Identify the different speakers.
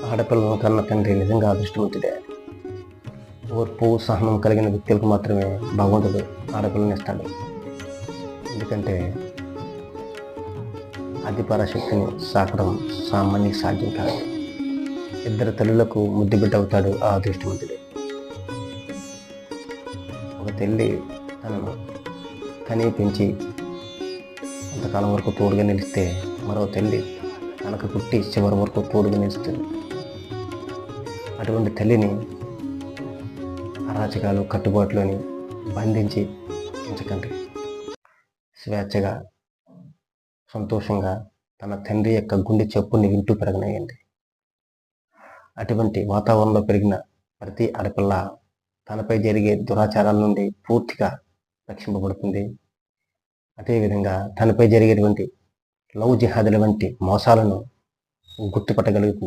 Speaker 1: ఆడపిల్లను కన్న తండ్రి నిజంగా అదృష్టవంతుడే. ఓర్పు సహనం కలిగిన వ్యక్తులకు మాత్రమే భగవంతుడు ఆడపిల్లని ఇస్తాడు. ఎందుకంటే ఆది పరాశక్తిని సాకడం సామాన్య సాధ్యం కాదు. ఇద్దరు తల్లులకు ముద్దు బిడ్డ అవుతాడు ఆ అదృష్టవంతుడే. ఒక తల్లి తనను కని పెంచి కొంతకాలం వరకు తోడుగా నిలిస్తే మరో తల్లి తనకు పుట్టి చివరి వరకు తోడుగా నిలుస్తుంది. అటువంటి తల్లిని అరాచకాలు కట్టుబాటులోని బంధించి ఉంచకండి. స్వేచ్ఛగా సంతోషంగా తన తండ్రి యొక్క గుండె చప్పుని వింటూ పెరగనేయండి. అటువంటి వాతావరణంలో పెరిగిన ప్రతి ఆడపిల్ల తనపై జరిగే దురాచారాల నుండి పూర్తిగా రక్షింపబడుతుంది. అదేవిధంగా తనపై జరిగేటువంటి లవ్ జిహాదుల వంటి మోసాలను గుర్తుపట్టగలుగుతుంది.